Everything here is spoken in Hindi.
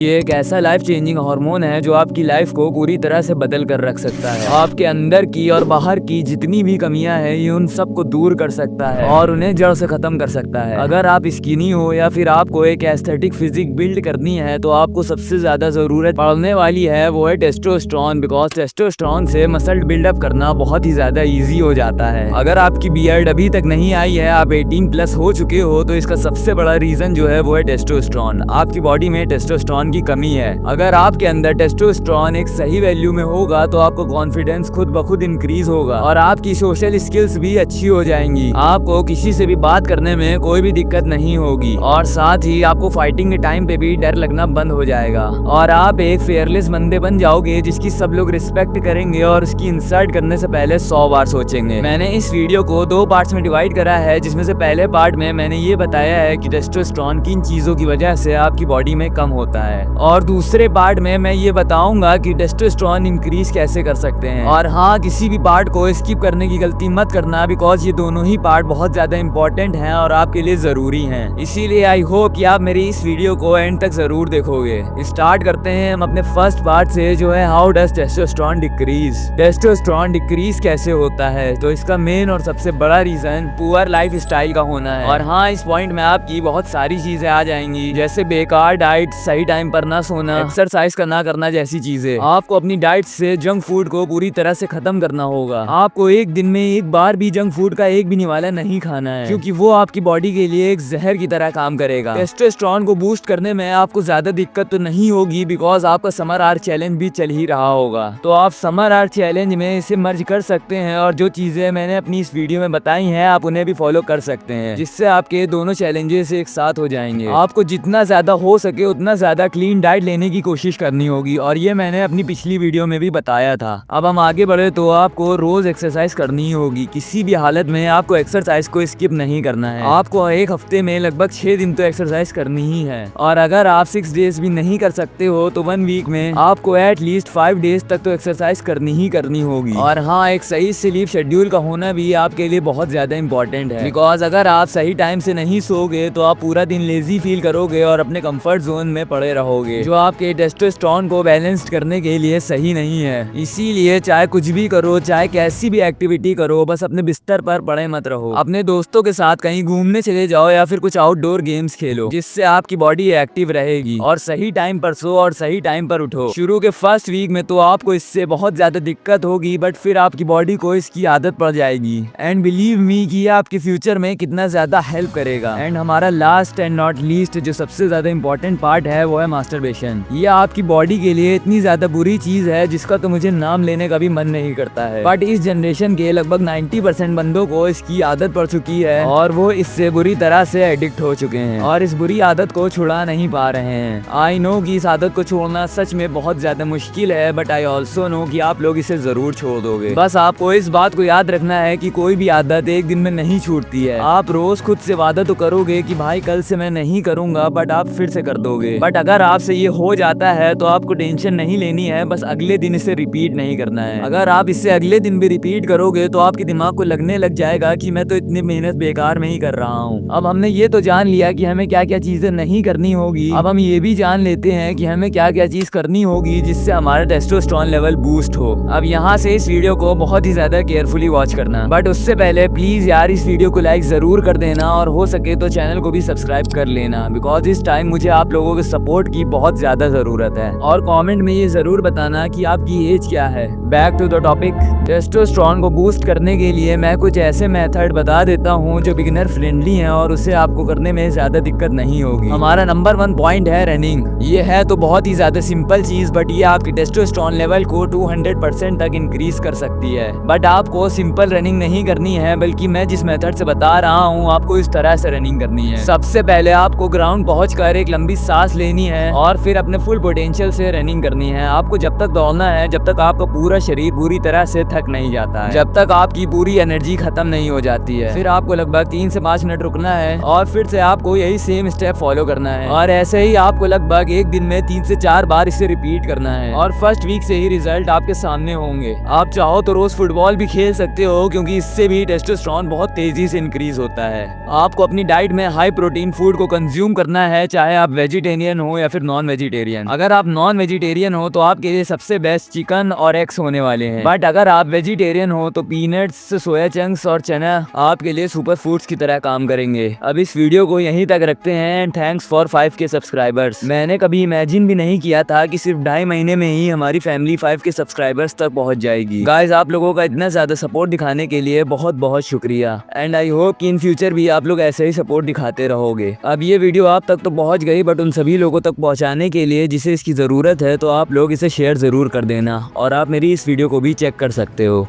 ये एक ऐसा लाइफ चेंजिंग हार्मोन है जो आपकी लाइफ को पूरी तरह से बदल कर रख सकता है। आपके अंदर की और बाहर की जितनी भी कमियां हैं ये उन सबको दूर कर सकता है और उन्हें जड़ से खत्म कर सकता है। अगर आप स्किनी हो या फिर आपको एक एस्थेटिक फिजिक बिल्ड करनी है तो आपको सबसे ज्यादा जरूरत पड़ने वाली है वो है टेस्टोस्टेरोन। बिकॉज टेस्टोस्टेरोन से मसल बिल्डअप करना बहुत ही ज्यादा ईजी हो जाता है। अगर आपकी बियर्ड अभी तक नहीं आई है, आप 18+ हो चुके हो, तो इसका सबसे बड़ा रीजन जो है वो है टेस्टोस्टेरोन। आपकी बॉडी में टेस्टोस्टेरोन की कमी है। अगर आपके अंदर टेस्टोस्टेरोन एक सही वैल्यू में होगा तो आपको कॉन्फिडेंस खुद ब खुद इंक्रीज होगा और आपकी सोशल स्किल्स भी अच्छी हो जाएंगी। आपको किसी से भी बात करने में कोई भी दिक्कत नहीं होगी और साथ ही आपको फाइटिंग के टाइम पे भी डर लगना बंद हो जाएगा और आप एक फेयरलेस बंदे बन जाओगे जिसकी सब लोग रिस्पेक्ट करेंगे और उसकी इंसल्ट करने से पहले 100 बार सोचेंगे। मैंने इस वीडियो को 2 पार्ट्स में डिवाइड करा है, जिसमें से पहले पार्ट में मैंने ये बताया है कि टेस्टोस्टेरोन किन चीजों की वजह से आपकी बॉडी में कम होता है और दूसरे पार्ट में मैं ये बताऊंगा कि टेस्टोस्टेरोन इंक्रीज कैसे कर सकते हैं। और हाँ, किसी भी पार्ट को स्किप करने की गलती मत करना, बिकॉज ये दोनों ही पार्ट बहुत ज्यादा इंपॉर्टेंट हैं और आपके लिए जरूरी हैं। इसीलिए आई होप कि आप मेरी इस वीडियो को एंड तक जरूर देखोगे। स्टार्ट करते हैं हम अपने फर्स्ट पार्ट से, जो है how does testosterone decrease. Testosterone decrease कैसे होता है, तो इसका मेन और सबसे बड़ा रीजन पुअर लाइफ स्टाइल का होना है। और हाँ, इस पॉइंट में आपकी बहुत सारी चीजें आ जाएंगी, जैसे बेकार डाइट, सही टाइम पर ना सोना, एक्सरसाइज का ना करना जैसी चीजें। आपको अपनी डाइट से जंक फूड को पूरी तरह से खत्म करना होगा। आपको एक दिन में एक बार भी जंक फूड का एक भी निवाला नहीं खाना है, क्योंकि वो आपकी बॉडी के लिए एक जहर की तरह काम करेगा। टेस्टोस्टेरोन को बूस्ट करने में आपको ज्यादा दिक्कत तो नहीं होगी, बिकॉज आपका समर आर्ट चैलेंज भी चल ही रहा होगा, तो आप समर आर्ट चैलेंज में इसे मर्ज कर सकते हैं और जो चीजें मैंने अपनी इस वीडियो में बताई हैं आप उन्हें भी फॉलो कर सकते हैं, जिससे आपके दोनों चैलेंजेस एक साथ हो जाएंगे। आपको जितना ज्यादा हो सके उतना ज्यादा क्लीन डाइट लेने की कोशिश करनी होगी और ये मैंने अपनी पिछली वीडियो में भी बताया था। अब हम आगे बढ़े तो आपको रोज एक्सरसाइज करनी होगी। किसी भी हालत में आपको एक्सरसाइज को स्किप नहीं करना है। आपको एक हफ्ते में लगभग 6 दिन तो एक्सरसाइज करनी ही है और अगर आप 6 डेज भी नहीं कर सकते हो तो 1 वीक में आपको एटलीस्ट 5 डेज तक तो एक्सरसाइज करनी ही करनी होगी। और हाँ, एक सही स्लीप शेड्यूल का होना भी आपके लिए बहुत ज्यादा इंपॉर्टेंट है, बिकॉज अगर आप सही टाइम से नहीं सोओगे तो आप पूरा दिन लेजी फील करोगे और अपने कंफर्ट जोन में पड़े रहोगे, जो आपके टेस्टोस्टेरोन को बैलेंस्ड करने के लिए सही नहीं है। इसीलिए चाहे कुछ भी करो, चाहे कैसी भी एक्टिविटी करो, बस अपने बिस्तर पर पड़े मत रहो। अपने दोस्तों के साथ कहीं घूमने चले जाओ या फिर कुछ आउटडोर गेम्स खेलो, जिससे आपकी बॉडी एक्टिव रहेगी। और सही टाइम पर सो और सही टाइम पर उठो। शुरू के फर्स्ट वीक में तो आपको इससे बहुत ज्यादा दिक्कत होगी, बट फिर आपकी बॉडी को इसकी आदत पड़ जाएगी एंड बिलीव मी कि आपके फ्यूचर में कितना ज्यादा हेल्प करेगा। एंड हमारा लास्ट एंड नॉट लीस्ट जो सबसे ज्यादा इंपॉर्टेंट पार्ट है वो है मास्टरबेशन। ये आपकी बॉडी के लिए इतनी ज्यादा बुरी चीज है जिसका तो मुझे नाम लेने का भी मन नहीं करता है, बट इस जनरेशन के लगभग 90% बंदों को इसकी आदत पड़ चुकी है और वो इससे बुरी तरह से एडिक्ट हो चुके हैं और इस बुरी आदत को छुड़ा नहीं पा रहे हैं। आई नो कि इस आदत को छोड़ना सच में बहुत ज्यादा मुश्किल है, बट आई ऑल्सो नो कि आप लोग इसे जरूर छोड़ दोगे। बस आपको इस बात को याद रखना है कि कोई भी आदत एक दिन में नहीं छूटती है। आप रोज खुद से वादा तो करोगे कि भाई कल से मैं नहीं करूंगा, बट आप फिर से कर दोगे। बट अगर आपसे ये हो जाता है तो आपको टेंशन नहीं लेनी है, बस अगले दिन इसे रिपीट नहीं करना है। अगर आप इसे अगले दिन भी रिपीट करोगे तो आपके दिमाग को लगने लग जाएगा कि मैं तो इतनी मेहनत बेकार में ही कर रहा हूँ। अब हमने ये तो जान लिया कि हमें क्या क्या चीजें नहीं करनी होगी, अब हम ये भी जान लेते हैं कि हमें क्या क्या चीज करनी होगी जिससे हमारा टेस्टोस्टेरोन लेवल बूस्ट हो। अब यहाँ से इस वीडियो को बहुत ही ज्यादा केयरफुली वॉच करना, बट उससे पहले प्लीज यार इस वीडियो को लाइक जरूर कर देना और हो सके तो चैनल को भी सब्सक्राइब कर लेना, बिकॉज इस टाइम मुझे आप लोगों के सपोर्ट की बहुत ज्यादा जरूरत है। और कमेंट में ये जरूर बताना कि आपकी एज क्या है। Back to the topic, testosterone को बूस्ट करने के लिए मैं कुछ ऐसे मेथड बता देता हूँ जो बिगिनर फ्रेंडली हैं और उसे आपको करने में ज्यादा दिक्कत नहीं होगी। हमारा नंबर 1 पॉइंट है रनिंग। ये है तो बहुत ही ज्यादा सिंपल चीज, बट ये आपके टेस्टोस्टेरोन लेवल को 200% तक इंक्रीज कर सकती है। बट आपको सिंपल रनिंग नहीं करनी है, बल्कि मैं जिस मेथड से बता रहा हूँ आपको इस तरह से रनिंग करनी है। सबसे पहले आपको ग्राउंड पहुंचकर एक लंबी सांस लेनी है और फिर अपने फुल पोटेंशियल से रनिंग करनी है। आपको जब तक दौड़ना है जब तक आपका पूरा शरीर पूरी तरह से थक नहीं जाता है, जब तक आपकी पूरी एनर्जी खत्म नहीं हो जाती है। फिर आपको लगभग 3 से 5 मिनट रुकना है और फिर से आपको यही सेम स्टेप फॉलो करना है और ऐसे ही आपको लगभग एक दिन में 3 से 4 बार इसे रिपीट करना है और फर्स्ट वीक से ही रिजल्ट आपके सामने होंगे। आप चाहो तो रोज फुटबॉल भी खेल सकते हो, क्योंकि इससे भी टेस्टोस्टेरोन बहुत तेजी से इंक्रीज होता है। आपको अपनी डाइट में हाई प्रोटीन फूड को कंज्यूम करना है, चाहे आप वेजिटेरियन हो या फिर नॉन वेजिटेरियन। अगर आप नॉन वेजिटेरियन हो तो आपके लिए सबसे बेस्ट चिकन और एग्स होने वाले हैं। बट अगर आप वेजिटेरियन हो तो पीनट्स, सोया चंक्स और चना आपके लिए सुपर फूड्स की तरह काम करेंगे। अब इस वीडियो को यहीं तक रखते हैं and thanks for 5K subscribers. मैंने कभी इमेजिन भी नहीं किया था कि सिर्फ 2.5 महीने में ही हमारी फैमिली 5K सब्सक्राइबर्स तक पहुंच जाएगी। गाइस, आप लोगों का इतना ज्यादा सपोर्ट दिखाने के लिए बहुत बहुत शुक्रिया एंड आई होप कि इन फ्यूचर भी आप लोग ऐसे ही सपोर्ट दिखाते रहोगे। अब ये वीडियो आप तक तो पहुंच गई, बट उन सभी लोगों तक पहुंचाने के लिए जिसे इसकी जरूरत है तो आप लोग इसे शेयर जरूर कर देना और आप मेरी इस वीडियो को भी चेक कर सकते हो।